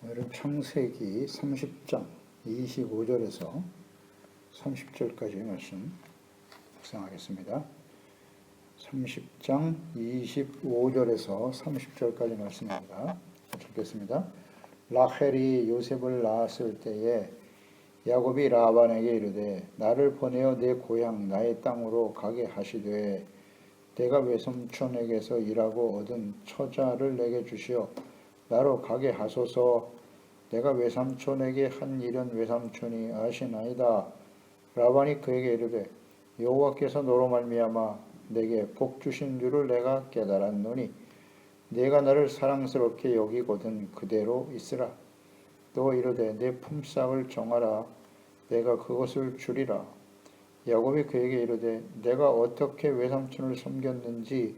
오늘은 창세기 30장 25절에서 30절까지의 말씀 묵상하겠습니다. 30장 25절에서 30절까지 말씀입니다. 읽겠습니다. 라헬이 요셉을 낳았을 때에 야곱이 라반에게 이르되 나를 보내어 내 고향 나의 땅으로 가게 하시되 내가 외삼촌에게서 일하고 얻은 처자를 내게 주시어 나로 가게 하소서. 내가 외삼촌에게 한 일은 외삼촌이 아시나이다. 라반이 그에게 이르되 여호와께서 너로 말미암아 내게 복 주신 줄을 내가 깨달았노니 내가 나를 사랑스럽게 여기거든 그대로 있으라. 또 이르되 내 품삯을 정하라. 내가 그것을 주리라. 야곱이 그에게 이르되 내가 어떻게 외삼촌을 섬겼는지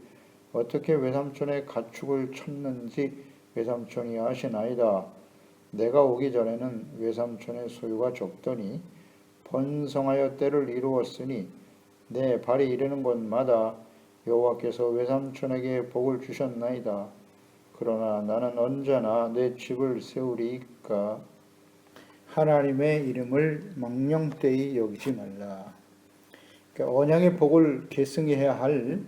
어떻게 외삼촌의 가축을 쳤는지 외삼촌이 아시나이다. 내가 오기 전에는 외삼촌의 소유가 적더니 번성하여 때를 이루었으니 내 발이 이르는 곳마다 여호와께서 외삼촌에게 복을 주셨나이다. 그러나 나는 언제나 내 집을 세우리이까. 하나님의 이름을 망령되이 여기지 말라. 그러니까 언약의 복을 계승해야 할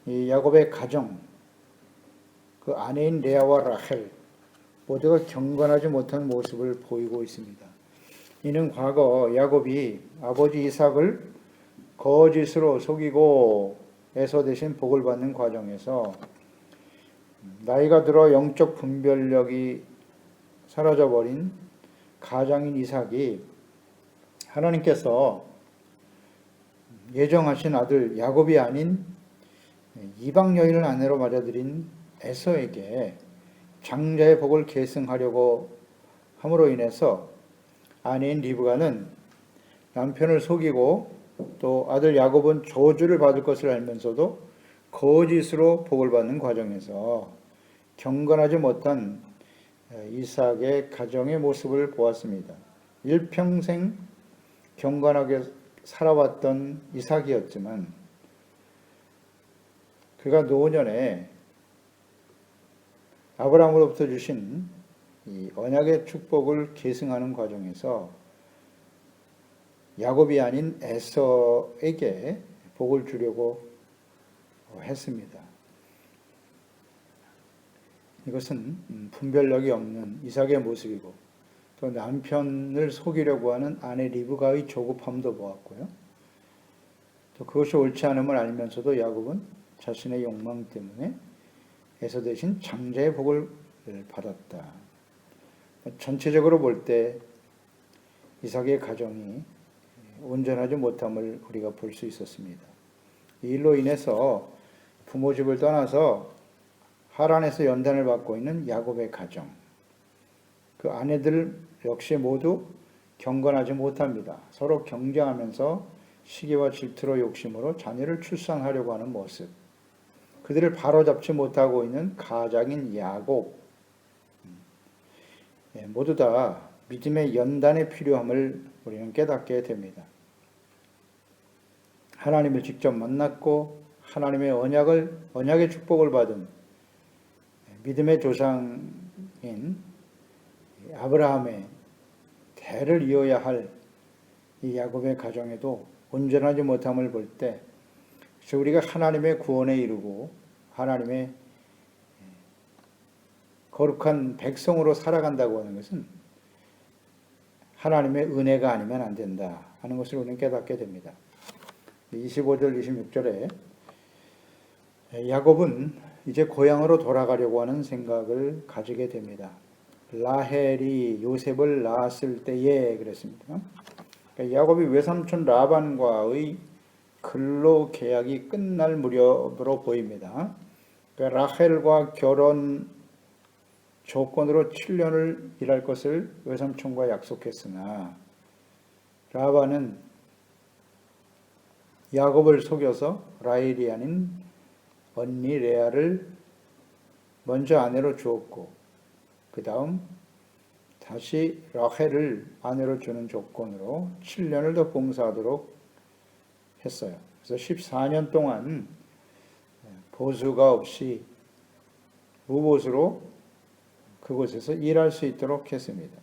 이 야곱의 가정, 그 아내인 레아와 라헬 모두가 경건하지 못한 모습을 보이고 있습니다. 이는 과거 야곱이 아버지 이삭을 거짓으로 속이고 에서 대신 복을 받는 과정에서 나이가 들어 영적 분별력이 사라져버린 가장인 이삭이 하나님께서 예정하신 아들 야곱이 아닌 이방 여인을 아내로 맞아들인 에서에게 장자의 복을 계승하려고 함으로 인해서 아내인 리브가는 남편을 속이고 또 아들 야곱은 저주를 받을 것을 알면서도 거짓으로 복을 받는 과정에서 경건하지 못한 이삭의 가정의 모습을 보았습니다. 일평생 경건하게 살아왔던 이삭이었지만 그가 노년에 아브라함으로부터 주신 이 언약의 축복을 계승하는 과정에서 야곱이 아닌 에서에게 복을 주려고 했습니다. 이것은 분별력이 없는 이삭의 모습이고 또 남편을 속이려고 하는 아내 리브가의 조급함도 보았고요. 또 그것이 옳지 않음을 알면서도 야곱은 자신의 욕망 때문에 에서 대신 장자의 복을 받았다. 전체적으로 볼 때 이삭의 가정이 온전하지 못함을 우리가 볼 수 있었습니다. 이 일로 인해서 부모 집을 떠나서 하란에서 연단을 받고 있는 야곱의 가정, 그 아내들 역시 모두 경건하지 못합니다. 서로 경쟁하면서 시기와 질투로 욕심으로 자녀를 출산하려고 하는 모습, 그들을 바로잡지 못하고 있는 가장인 야곱, 모두 다 믿음의 연단의 필요함을 우리는 깨닫게 됩니다. 하나님을 직접 만났고 하나님의 언약의 축복을 받은 믿음의 조상인 아브라함의 대를 이어야 할 이 야곱의 가정에도 온전하지 못함을 볼 때 우리가 하나님의 구원에 이르고 하나님의 거룩한 백성으로 살아간다고 하는 것은 하나님의 은혜가 아니면 안 된다 하는 것을 우리는 깨닫게 됩니다. 25절 26절에 야곱은 이제 고향으로 돌아가려고 하는 생각을 가지게 됩니다. 라헬이 요셉을 낳았을 때에 그랬습니다. 그러니까 야곱이 외삼촌 라반과의 근로 계약이 끝날 무렵으로 보입니다. 그러니까 라헬과 결혼 조건으로 7년을 일할 것을 외삼촌과 약속했으나 라반은 야곱을 속여서 라헬이 아닌 언니 레아를 먼저 아내로 주었고 그 다음 다시 라헬을 아내로 주는 조건으로 7년을 더 봉사하도록 했어요. 그래서 14년 동안 보수가 없이 무보수로 그 그곳에서 일할 수 있도록 했습니다.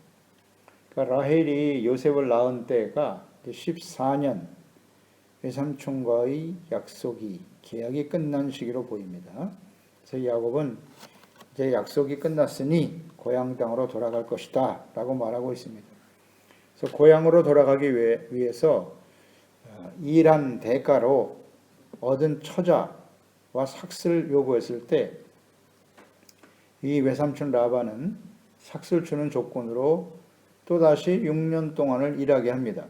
그러니까 라헬이 요셉을 낳은 때가 14년 외삼촌과의 약속이 계약이 끝난 시기로 보입니다. 그래서 야곱은 이제 약속이 끝났으니 고향 땅으로 돌아갈 것이다 라고 말하고 있습니다. 그래서 고향으로 돌아가기 위해서 일한 대가로 얻은 처자와 삭슬 요구했을 때 이 외삼촌 라반은 삭슬 주는 조건으로 또다시 6년 동안을 일하게 합니다.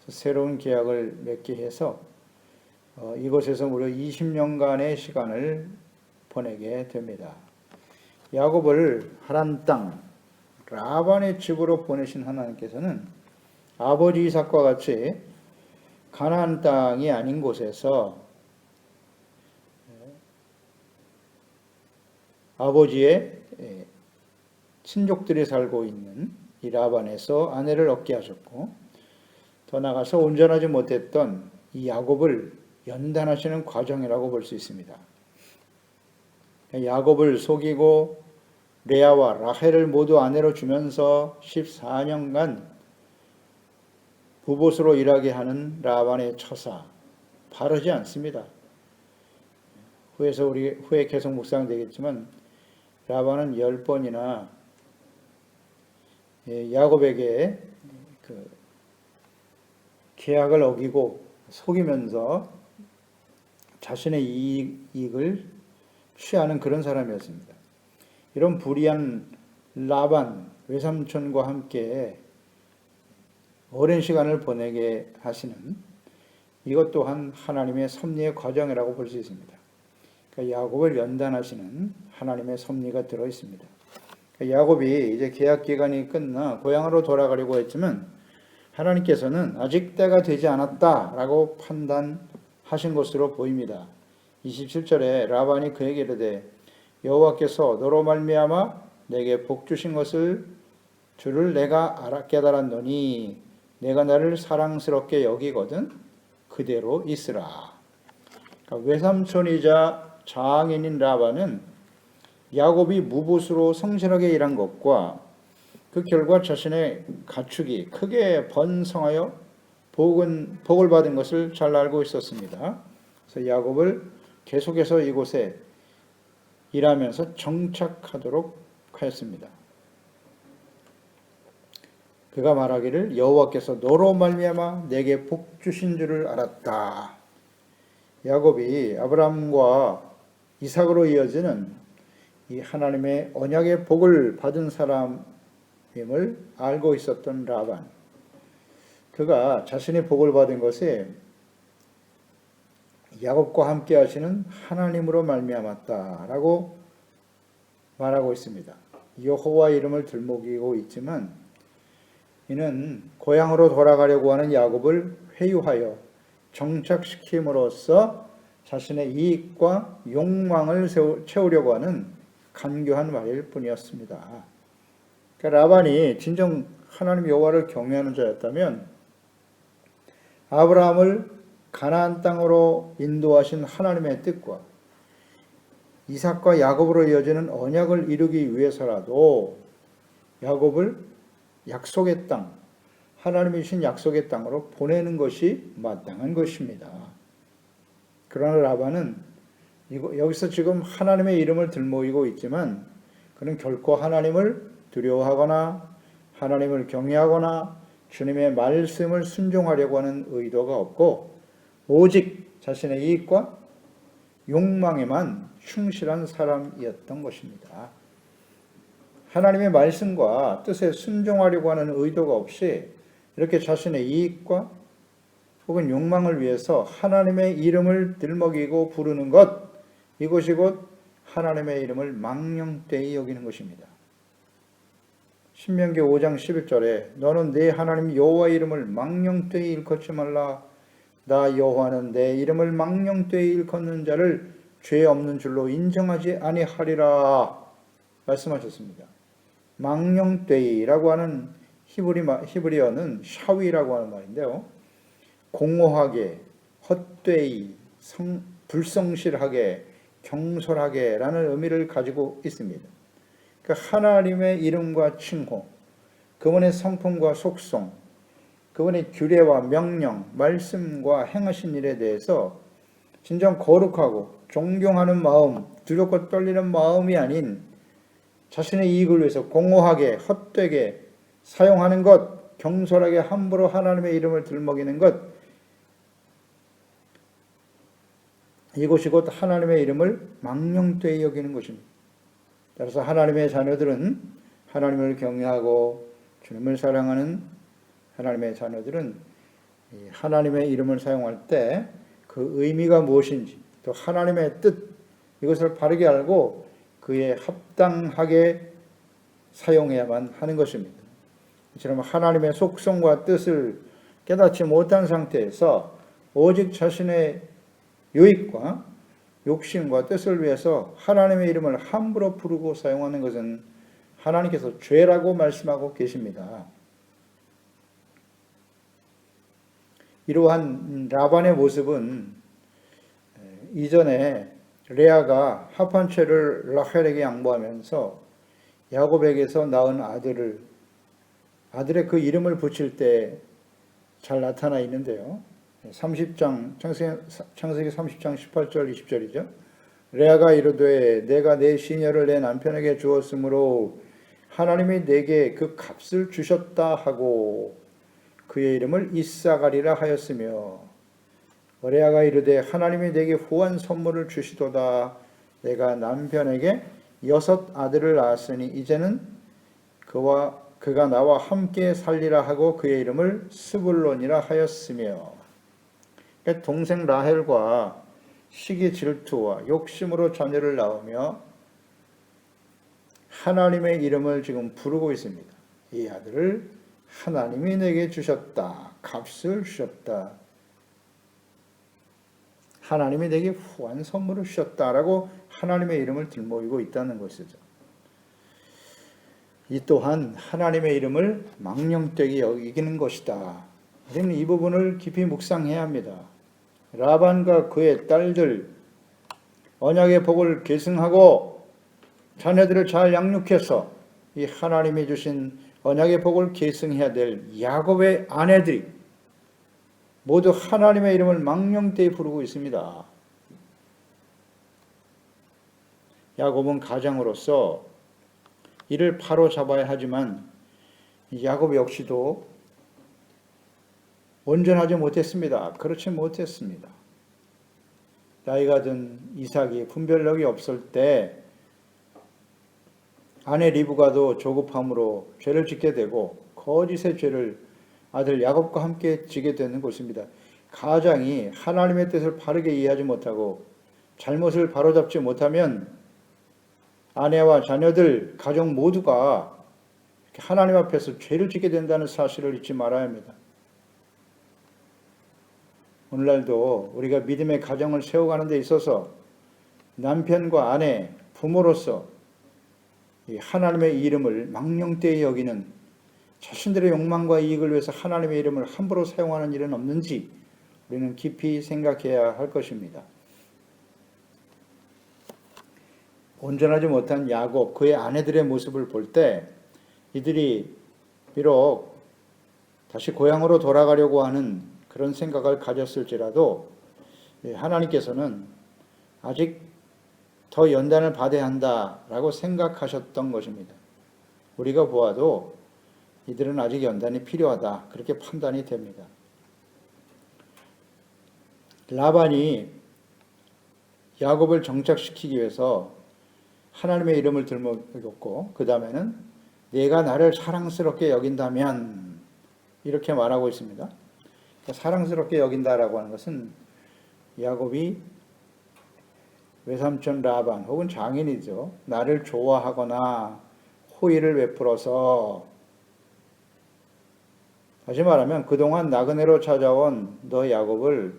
새로운 계약을 맺게 해서 이곳에서 무려 20년간의 시간을 보내게 됩니다. 야곱을 하란 땅 라반의 집으로 보내신 하나님께서는 아버지 이삭과 같이 가나안 땅이 아닌 곳에서 아버지의 친족들이 살고 있는 이 라반에서 아내를 얻게 하셨고, 더 나아가서 온전하지 못했던 이 야곱을 연단하시는 과정이라고 볼 수 있습니다. 야곱을 속이고 레아와 라헬을 모두 아내로 주면서 14년간 부봇으로 일하게 하는 라반의 처사, 바르지 않습니다. 후에 계속 묵상되겠지만 라반은 10번이나 야곱에게 그 계약을 어기고 속이면서 자신의 이익을 취하는 그런 사람이었습니다. 이런 불의한 라반 외삼촌과 함께 오랜 시간을 보내게 하시는 이것 또한 하나님의 섭리의 과정이라고 볼 수 있습니다. 그러니까 야곱을 연단하시는 하나님의 섭리가 들어 있습니다. 그러니까 야곱이 이제 계약 기간이 끝나 고향으로 돌아가려고 했지만 하나님께서는 아직 때가 되지 않았다라고 판단하신 것으로 보입니다. 27절에 라반이 그에게 이르되 여호와께서 너로 말미암아 내게 복 주신 줄을 내가 깨달았노니 내가 나를 사랑스럽게 여기거든 그대로 있으라. 그러니까 외삼촌이자 장인인 라반은 야곱이 무봇으로 성실하게 일한 것과 그 결과 자신의 가축이 크게 번성하여 복을 받은 것을 잘 알고 있었습니다. 그래서 야곱을 계속해서 이곳에 일하면서 정착하도록 하였습니다. 그가 말하기를 여호와께서 너로 말미암아 내게 복 주신 줄을 알았다. 야곱이 아브라함과 이삭으로 이어지는 이 하나님의 언약의 복을 받은 사람임을 알고 있었던 라반. 그가 자신이 복을 받은 것이 야곱과 함께 하시는 하나님으로 말미암았다라고 말하고 있습니다. 여호와 이름을 들먹이고 있지만 이는 고향으로 돌아가려고 하는 야곱을 회유하여 정착시킴으로써 자신의 이익과 욕망을 채우려고 하는 간교한 말일 뿐이었습니다. 그러니까 라반이 진정 하나님 여호와를 경외하는 자였다면 아브라함을 가나안 땅으로 인도하신 하나님의 뜻과 이삭과 야곱으로 이어지는 언약을 이루기 위해서라도 야곱을 약속의 땅, 하나님이 주신 약속의 땅으로 보내는 것이 마땅한 것입니다. 그러나 라반은 여기서 지금 하나님의 이름을 들모이고 있지만 그는 결코 하나님을 두려워하거나 하나님을 경외하거나 주님의 말씀을 순종하려고 하는 의도가 없고 오직 자신의 이익과 욕망에만 충실한 사람이었던 것입니다. 하나님의 말씀과 뜻에 순종하려고 하는 의도가 없이 이렇게 자신의 이익과 혹은 욕망을 위해서 하나님의 이름을 들먹이고 부르는 것, 이것이 곧 하나님의 이름을 망령되이 여기는 것입니다. 신명기 5장 11절에 너는 내 하나님 여호와 이름을 망령되이 일컫지 말라. 나 여호와는 내 이름을 망령되이 일컫는 자를 죄 없는 줄로 인정하지 아니하리라 말씀하셨습니다. 망령되이라고 하는 히브리어는 샤위라고 하는 말인데요. 공허하게, 헛되이, 불성실하게, 경솔하게 라는 의미를 가지고 있습니다. 그러니까 하나님의 이름과 칭호, 그분의 성품과 속성, 그분의 규례와 명령, 말씀과 행하신 일에 대해서 진정 거룩하고 존경하는 마음, 두렵고 떨리는 마음이 아닌 자신의 이익을 위해서 공허하게 헛되게 사용하는 것, 경솔하게 함부로 하나님의 이름을 들먹이는 것, 이것이 곧 하나님의 이름을 망령되이 여기는 것입니다. 따라서 하나님의 자녀들은 하나님을 경외하고 주님을 사랑하는 하나님의 자녀들은 하나님의 이름을 사용할 때 그 의미가 무엇인지, 또 하나님의 뜻, 이것을 바르게 알고 그에 합당하게 사용해야만 하는 것입니다. 이처럼 하나님의 속성과 뜻을 깨닫지 못한 상태에서 오직 자신의 유익과 욕심과 뜻을 위해서 하나님의 이름을 함부로 부르고 사용하는 것은 하나님께서 죄라고 말씀하고 계십니다. 이러한 라반의 모습은 이전에 레아가 합한 채를 라헬에게 양보하면서 야곱에게서 낳은 아들의 그 이름을 붙일 때 잘 나타나 있는데요. 30장 창세기 30장 18절 20절이죠. 레아가 이르되 내가 내 시녀를 내 남편에게 주었으므로 하나님이 내게 그 값을 주셨다 하고 그의 이름을 이사가리라 하였으며, 레아가 이르되 하나님이 내게 후한 선물을 주시도다. 내가 남편에게 6 아들을 낳았으니 이제는 그가 나와 함께 살리라 하고 그의 이름을 스불론이라 하였으며. 동생 라헬과 시기 질투와 욕심으로 자녀를 낳으며 하나님의 이름을 지금 부르고 있습니다. 이 아들을 하나님이 내게 주셨다. 값을 주셨다. 하나님이 내게 후한 선물을 주셨다라고 하나님의 이름을 들모이고 있다는 것이죠. 이 또한 하나님의 이름을 망령되게 여기는 것이다. 우리는 이 부분을 깊이 묵상해야 합니다. 라반과 그의 딸들 언약의 복을 계승하고 자녀들을 잘 양육해서 이 하나님이 주신 언약의 복을 계승해야 될 야곱의 아내들이 모두 하나님의 이름을 망령되이 부르고 있습니다. 야곱은 가장으로서 이를 바로잡아야 하지만 야곱 역시도 온전하지 못했습니다. 그렇지 못했습니다. 나이가 든 이삭이 분별력이 없을 때 아내 리브가도 조급함으로 죄를 짓게 되고 거짓의 죄를 아들 야곱과 함께 지게 되는 것입니다. 가장이 하나님의 뜻을 바르게 이해하지 못하고 잘못을 바로잡지 못하면 아내와 자녀들, 가족 모두가 하나님 앞에서 죄를 짓게 된다는 사실을 잊지 말아야 합니다. 오늘날도 우리가 믿음의 가정을 세워가는 데 있어서 남편과 아내, 부모로서 하나님의 이름을 망령되이 여기는, 자신들의 욕망과 이익을 위해서 하나님의 이름을 함부로 사용하는 일은 없는지 우리는 깊이 생각해야 할 것입니다. 온전하지 못한 야곱, 그의 아내들의 모습을 볼 때 이들이 비록 다시 고향으로 돌아가려고 하는 그런 생각을 가졌을지라도 하나님께서는 아직 더 연단을 받아야 한다라고 생각하셨던 것입니다. 우리가 보아도 이들은 아직 연단이 필요하다, 그렇게 판단이 됩니다. 라반이 야곱을 정착시키기 위해서 하나님의 이름을 들먹였고, 그 다음에는 내가 나를 사랑스럽게 여긴다면, 이렇게 말하고 있습니다. 사랑스럽게 여긴다라고 하는 것은 야곱이 외삼촌 라반 혹은 장인이죠, 나를 좋아하거나 호의를 베풀어서, 다시 말하면 그동안 나그네로 찾아온 너 야곱을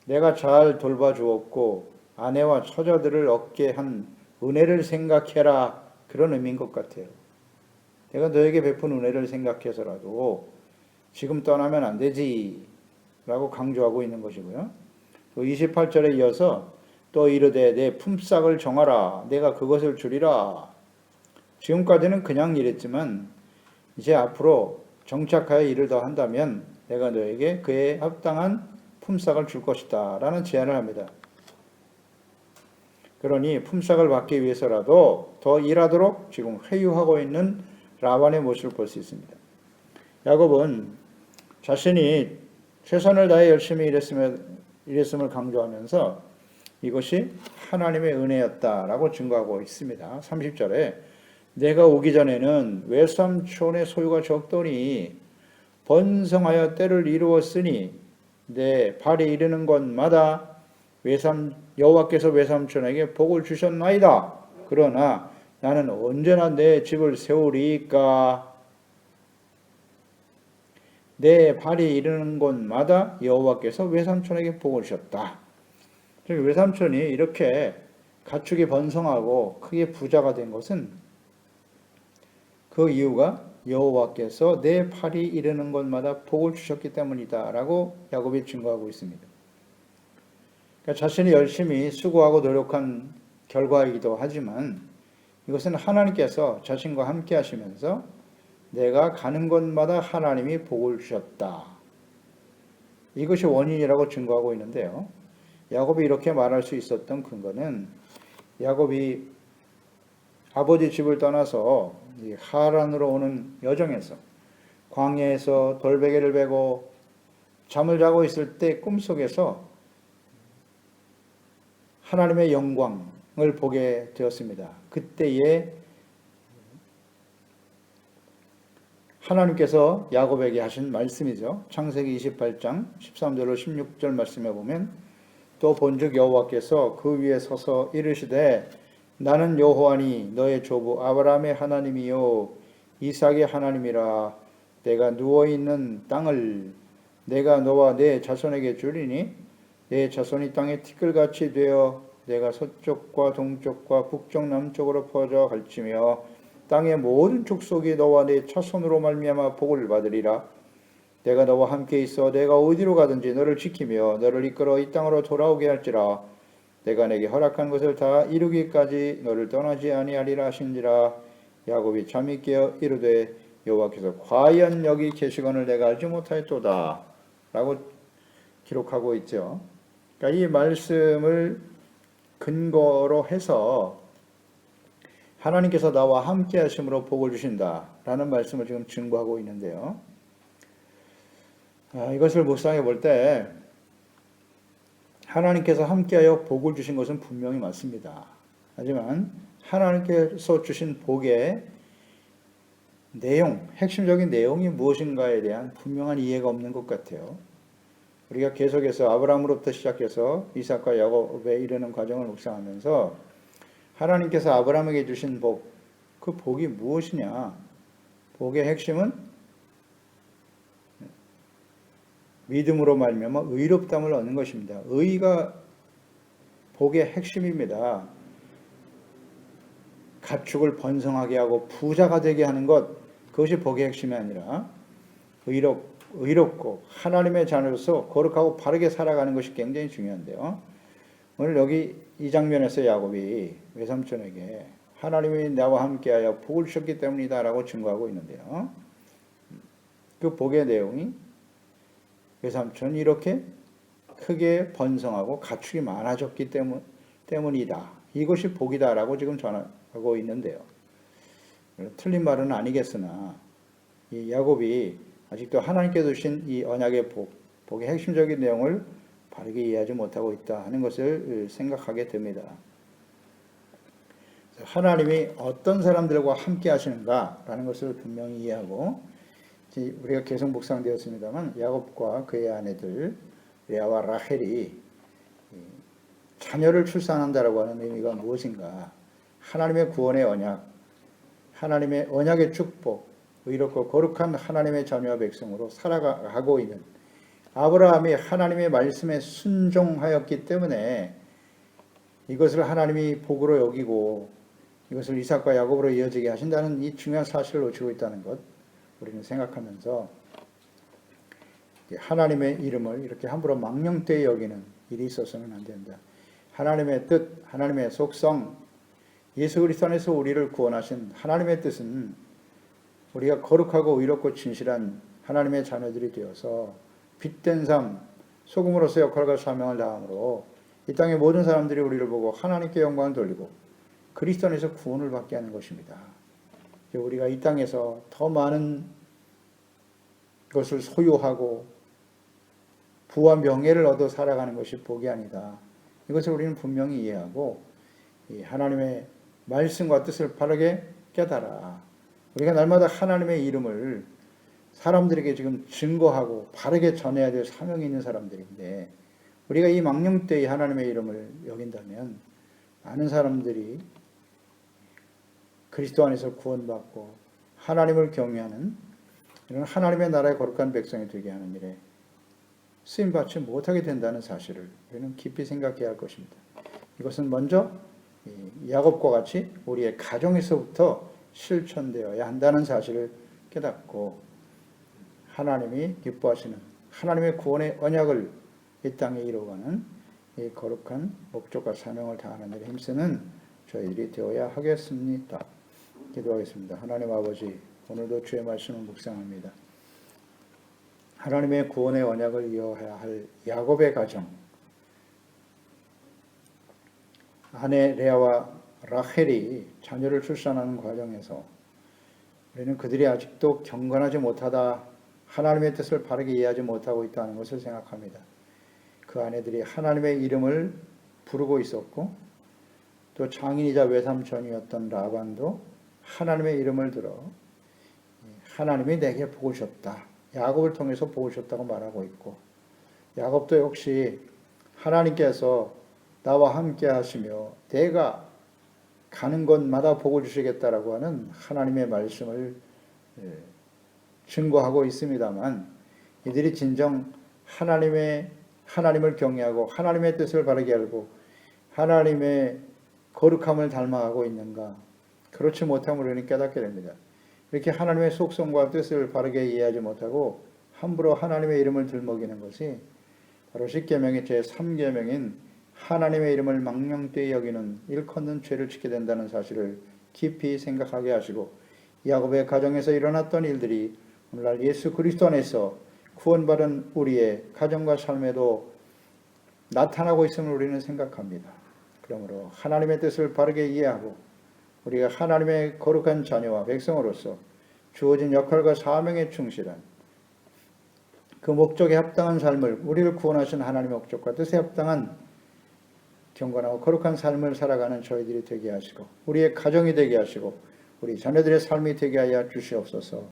내가 잘 돌봐주었고 아내와 처자들을 얻게 한 은혜를 생각해라, 그런 의미인 것 같아요. 내가 너에게 베푼 은혜를 생각해서라도 지금 떠나면 안 되지 라고 강조하고 있는 것이고요. 또 28절에 이어서 또 이르되 내 품삯을 정하라, 내가 그것을 주리라. 지금까지는 그냥 일했지만 이제 앞으로 정착하여 일을 더 한다면 내가 너에게 그에 합당한 품삯을 줄 것이다 라는 제안을 합니다. 그러니 품삯을 받기 위해서라도 더 일하도록 지금 회유하고 있는 라반의 모습을 볼 수 있습니다. 야곱은 자신이 최선을 다해 열심히 일했음을 강조하면서 이것이 하나님의 은혜였다라고 증거하고 있습니다. 30절에 내가 오기 전에는 외삼촌의 소유가 적더니 번성하여 때를 이루었으니 내 발이 이르는 곳마다 여호와께서 외삼촌에게 복을 주셨나이다. 그러나 나는 언제나 내 집을 세우리까. 내 발이 이르는 곳마다 여호와께서 외삼촌에게 복을 주셨다. 외삼촌이 이렇게 가축이 번성하고 크게 부자가 된 것은 그 이유가 여호와께서 내 팔이 이르는 곳마다 복을 주셨기 때문이다 라고 야곱이 증거하고 있습니다. 그러니까 자신이 열심히 수고하고 노력한 결과이기도 하지만 이것은 하나님께서 자신과 함께 하시면서 내가 가는 곳마다 하나님이 복을 주셨다. 이것이 원인이라고 증거하고 있는데요. 야곱이 이렇게 말할 수 있었던 근거는 야곱이 아버지 집을 떠나서 하란으로 오는 여정에서 광야에서 돌베개를 베고 잠을 자고 있을 때 꿈속에서 하나님의 영광을 보게 되었습니다. 그때에 하나님께서 야곱에게 하신 말씀이죠. 창세기 28장 13절로 16절 말씀에 보면 또 본즉 여호와께서 그 위에 서서 이르시되 나는 여호와니 너의 조부 아브라함의 하나님이요 이삭의 하나님이라. 내가 누워있는 땅을 내가 너와 내 자손에게 주리니 내 자손이 땅에 티끌같이 되어 내가 서쪽과 동쪽과 북쪽 남쪽으로 퍼져 갈지며 땅의 모든 족속이 너와 내 자손으로 말미암아 복을 받으리라. 내가 너와 함께 있어 내가 어디로 가든지 너를 지키며 너를 이끌어 이 땅으로 돌아오게 할지라. 내가 내게 허락한 것을 다 이루기까지 너를 떠나지 아니하리라 하신지라. 야곱이 잠이 깨어 이르되 여호와께서 과연 여기 계시거늘 내가 알지 못하였도다 라고 기록하고 있죠. 그러니까 이 말씀을 근거로 해서 하나님께서 나와 함께 하심으로 복을 주신다라는 말씀을 지금 증거하고 있는데요. 이것을 묵상해 볼 때 하나님께서 함께하여 복을 주신 것은 분명히 맞습니다. 하지만 하나님께서 주신 복의 내용, 핵심적인 내용이 무엇인가에 대한 분명한 이해가 없는 것 같아요. 우리가 계속해서 아브라함으로부터 시작해서 이삭과 야곱에 이르는 과정을 묵상하면서 하나님께서 아브라함에게 주신 복, 그 복이 무엇이냐? 복의 핵심은 믿음으로 말미암아 의롭다함을 얻는 것입니다. 의가 복의 핵심입니다. 가축을 번성하게 하고 부자가 되게 하는 것, 그것이 복의 핵심이 아니라 의롭고 하나님의 자녀로서 거룩하고 바르게 살아가는 것이 굉장히 중요한데요. 오늘 여기 이 장면에서 야곱이 외삼촌에게 하나님이 나와 함께하여 복을 주셨기 때문이다 라고 증거하고 있는데요. 그 복의 내용이 외삼촌이 이렇게 크게 번성하고 가축이 많아졌기 때문이다. 이것이 복이다 라고 지금 전하고 있는데요. 틀린 말은 아니겠으나 이 야곱이 아직도 하나님께서 주신 이 언약의 복의 핵심적인 내용을 바르게 이해하지 못하고 있다 하는 것을 생각하게 됩니다. 하나님이 어떤 사람들과 함께 하시는가라는 것을 분명히 이해하고, 우리가 계속 묵상되었습니다만 야곱과 그의 아내들 레아와 라헬이 자녀를 출산한다라고 하는 의미가 무엇인가? 하나님의 구원의 언약, 하나님의 언약의 축복, 의롭고 거룩한 하나님의 자녀와 백성으로 살아가고 있는 아브라함이 하나님의 말씀에 순종하였기 때문에 이것을 하나님이 복으로 여기고 이것을 이삭과 야곱으로 이어지게 하신다는 이 중요한 사실을 놓치고 있다는 것, 우리는 생각하면서 하나님의 이름을 이렇게 함부로 망령되이 여기는 일이 있어서는 안 된다. 하나님의 뜻, 하나님의 속성, 예수 그리스도 안에서 우리를 구원하신 하나님의 뜻은 우리가 거룩하고 의롭고 진실한 하나님의 자녀들이 되어서 빛된 삶, 소금으로서 역할과 사명을 다함으로 이 땅의 모든 사람들이 우리를 보고 하나님께 영광을 돌리고 그리스도 안에서 구원을 받게 하는 것입니다. 우리가 이 땅에서 더 많은 것을 소유하고 부와 명예를 얻어 살아가는 것이 복이 아니다. 이것을 우리는 분명히 이해하고 하나님의 말씀과 뜻을 바르게 깨달아 우리가 날마다 하나님의 이름을 사람들에게 지금 증거하고 바르게 전해야 될 사명이 있는 사람들인데 우리가 이 망령때의 하나님의 이름을 여긴다면 많은 사람들이 그리스도 안에서 구원받고 하나님을 경외하는 이런 하나님의 나라의 거룩한 백성이 되게 하는 일에 쓰임받지 못하게 된다는 사실을 우리는 깊이 생각해야 할 것입니다. 이것은 먼저 야곱과 같이 우리의 가정에서부터 실천되어야 한다는 사실을 깨닫고 하나님이 기뻐하시는 하나님의 구원의 언약을 이 땅에 이루어가는 이 거룩한 목적과 사명을 다하는 일에 힘쓰는 저희들이 되어야 하겠습니다. 기도하겠습니다. 하나님 아버지, 오늘도 주의 말씀을 묵상합니다. 하나님의 구원의 언약을 이어야 할 야곱의 가정, 아내 레아와 라헬이 자녀를 출산하는 과정에서 우리는 그들이 아직도 경건하지 못하다, 하나님의 뜻을 바르게 이해하지 못하고 있다는 것을 생각합니다. 그 아내들이 하나님의 이름을 부르고 있었고 또 장인이자 외삼촌이었던 라반도 하나님의 이름을 들어 하나님이 내게 보고 오셨다, 야곱을 통해서 보고 오셨다고 말하고 있고 야곱도 역시 하나님께서 나와 함께 하시며 내가 가는 곳마다 복을 주시겠다라고 하는 하나님의 말씀을 증거하고 있습니다만 이들이 진정 하나님을 경외하고 하나님의 뜻을 바르게 알고 하나님의 거룩함을 닮아가고 있는가? 그렇지 못함을 우리는 깨닫게 됩니다. 이렇게 하나님의 속성과 뜻을 바르게 이해하지 못하고 함부로 하나님의 이름을 들먹이는 것이 바로 십계명의 제3계명인 하나님의 이름을 망령되이 여기는 일컫는 죄를 짓게 된다는 사실을 깊이 생각하게 하시고 야곱의 가정에서 일어났던 일들이 오늘날 예수 그리스도 안에서 구원받은 우리의 가정과 삶에도 나타나고 있음을 우리는 생각합니다. 그러므로 하나님의 뜻을 바르게 이해하고 우리가 하나님의 거룩한 자녀와 백성으로서 주어진 역할과 사명에 충실한 그 목적에 합당한 삶을 우리를 구원하신 하나님의 목적과 뜻에 합당한 경건하고 거룩한 삶을 살아가는 저희들이 되게 하시고 우리의 가정이 되게 하시고 우리 자녀들의 삶이 되게 하여 주시옵소서.